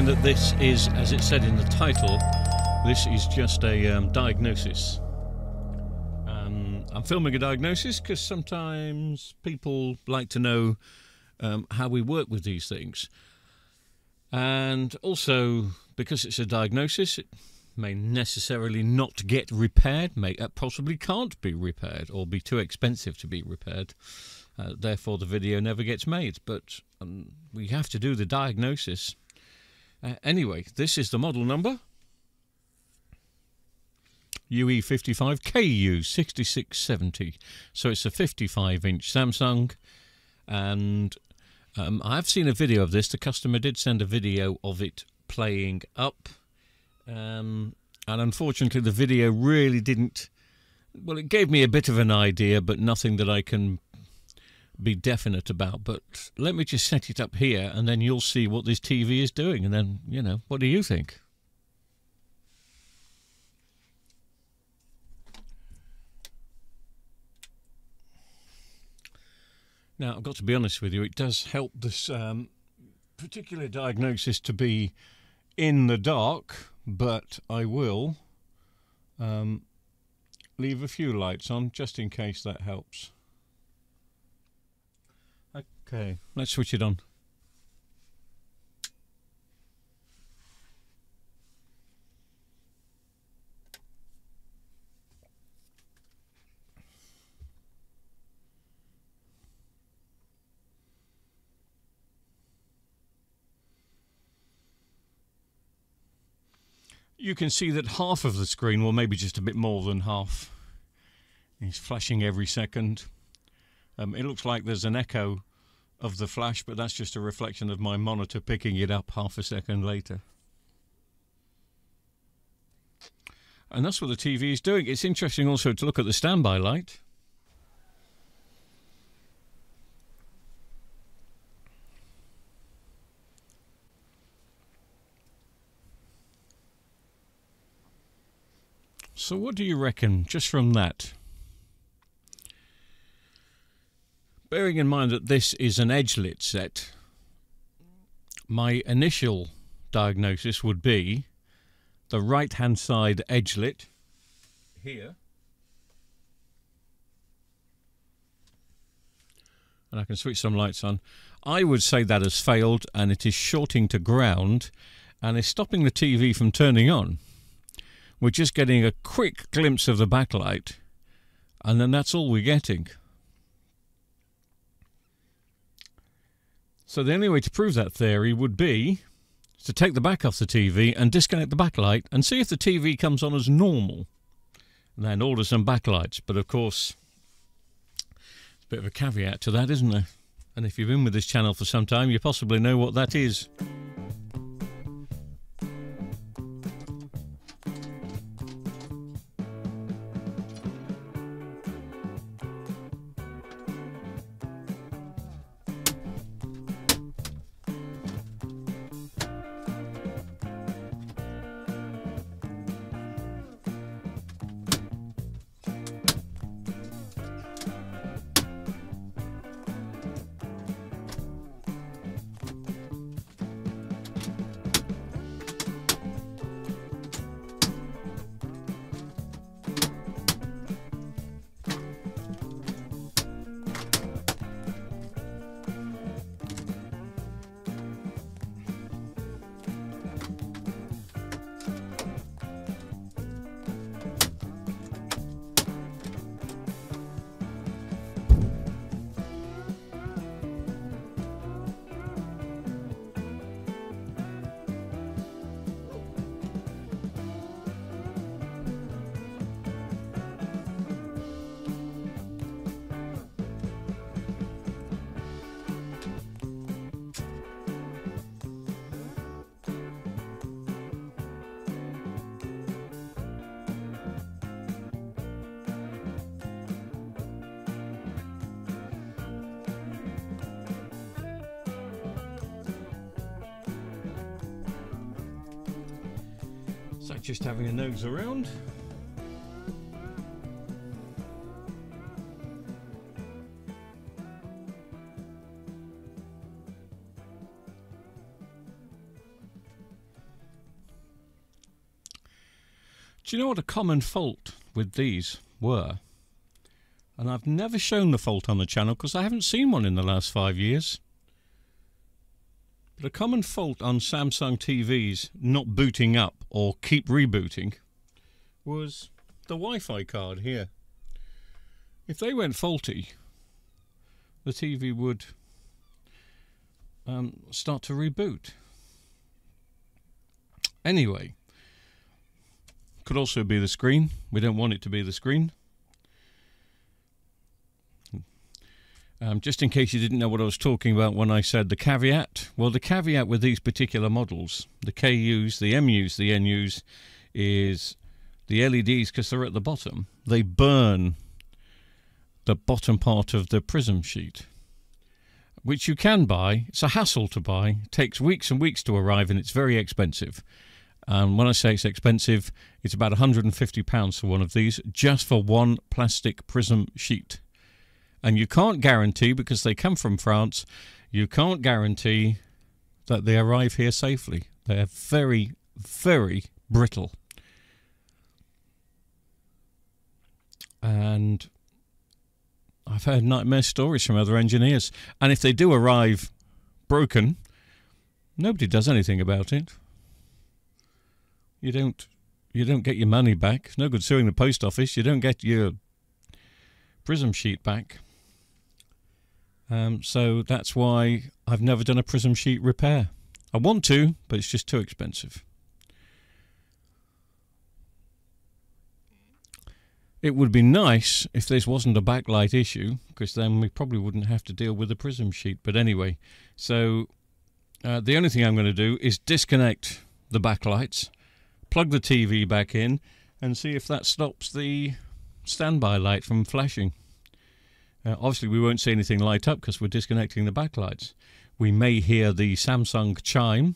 mind that this is, as it said in the title, this is just a diagnosis. I'm filming a diagnosis because sometimes people like to know how we work with these things. And also, because it's a diagnosis, it may necessarily not get repaired, possibly can't be repaired or be too expensive to be repaired. Therefore, the video never gets made. But we have to do the diagnosis. Anyway, this is the model number. UE55KU6670. So it's a 55-inch Samsung. And I've seen a video of this. The customer did send a video of it playing up. And unfortunately, the video really didn't... Well, it gave me a bit of an idea, but nothing that I can be definite about. But let me just set it up here, and then you'll see what this TV is doing. And then, you know, what do you think? Now, I've got to be honest with you, it does help this particular diagnosis to be in the dark, but I will leave a few lights on just in case that helps. Okay, let's switch it on. You can see that half of the screen, well maybe just a bit more than half, is flashing every second. It looks like there's an echo of the flash, but that's just a reflection of my monitor picking it up half a second later. And that's what the TV is doing. It's interesting also to look at the standby light. So what do you reckon, just from that? Bearing in mind that this is an edge-lit set, my initial diagnosis would be the right-hand side edge-lit here. And I can switch some lights on. I would say that has failed, and it is shorting to ground and is stopping the TV from turning on. We're just getting a quick glimpse of the backlight, and then that's all we're getting. So the only way to prove that theory would be to take the back off the TV and disconnect the backlight and see if the TV comes on as normal. And then order some backlights. But of course, there's a bit of a caveat to that, isn't there? And if you've been with this channel for some time, you possibly know what that is. So just having a nose around. Do you know what a common fault with these were? And I've never shown the fault on the channel because I haven't seen one in the last 5 years. But a common fault on Samsung TVs not booting up or keep rebooting was the Wi-Fi card here. If they went faulty, the TV would start to reboot. Anyway, could also be the screen. We don't want it to be the screen. Just in case you didn't know what I was talking about when I said the caveat. Well, the caveat with these particular models, the KUs, the MUs, the NUs, is the LEDs, because they're at the bottom, they burn the bottom part of the prism sheet, which you can buy. It's a hassle to buy. It takes weeks and weeks to arrive, and it's very expensive. When I say it's expensive, it's about £150 for one of these, just for one plastic prism sheet. And you can't guarantee, because they come from France, you can't guarantee that they arrive here safely. They're very, very brittle. And I've heard nightmare stories from other engineers. And if they do arrive broken, nobody does anything about it. You don't get your money back. It's no good suing the post office. You don't get your prism sheet back. So that's why I've never done a prism sheet repair. I want to, but it's just too expensive. It would be nice if this wasn't a backlight issue, because then we probably wouldn't have to deal with the prism sheet. But anyway, so the only thing I'm going to do is disconnect the backlights, plug the TV back in, and see if that stops the standby light from flashing. Obviously, we won't see anything light up because we're disconnecting the backlights. We may hear the Samsung chime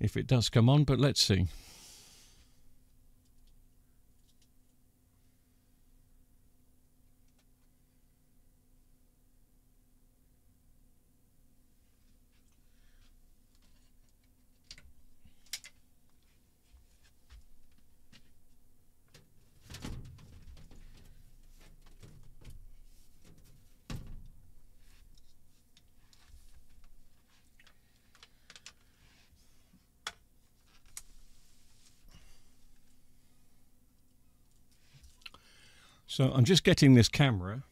if it does come on, but let's see. So I'm just getting this camera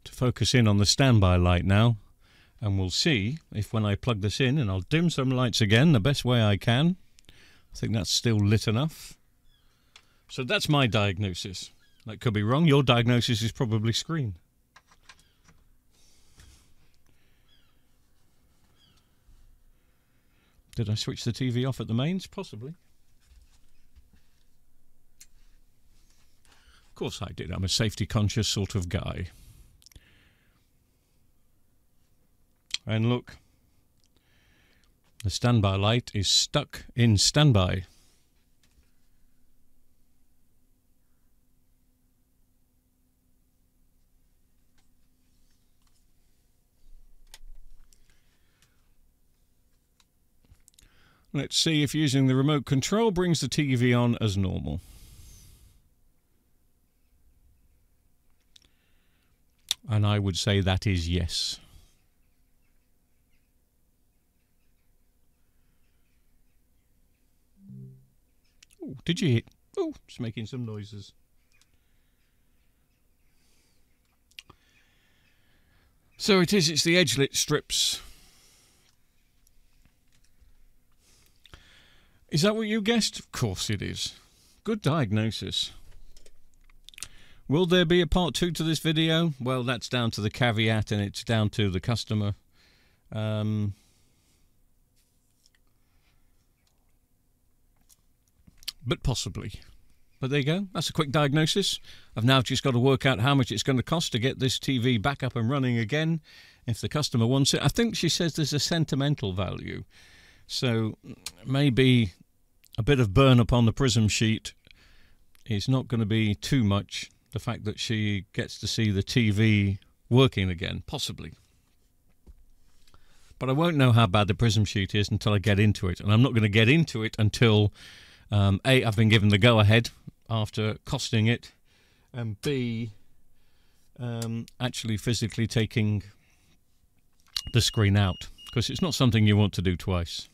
to focus in on the standby light now, and we'll see if when I plug this in, and I'll dim some lights again the best way I can. I think that's still lit enough. So that's my diagnosis. That could be wrong. Your diagnosis is probably screen. Did I switch the TV off at the mains? Possibly. Of course I did. I'm a safety conscious sort of guy. And look, the standby light is stuck in standby. Let's see if using the remote control brings the TV on as normal. And I would say that is yes. Oh, did you hit? Oh, it's making some noises. So it is, it's the edge-lit strips. Is that what you guessed? Of course it is. Good diagnosis. Will there be a part 2 to this video? Well, that's down to the caveat, and it's down to the customer. But possibly. But there you go. That's a quick diagnosis. I've now just got to work out how much it's going to cost to get this TV back up and running again, if the customer wants it. I think she says there's a sentimental value. So maybe a bit of burn upon the prism sheet is not going to be too much. The fact that she gets to see the TV working again, possibly. but I won't know how bad the prism sheet is until I get into it. And I'm not going to get into it until, A, I've been given the go-ahead after costing it, and B, actually physically taking the screen out, because it's not something you want to do twice.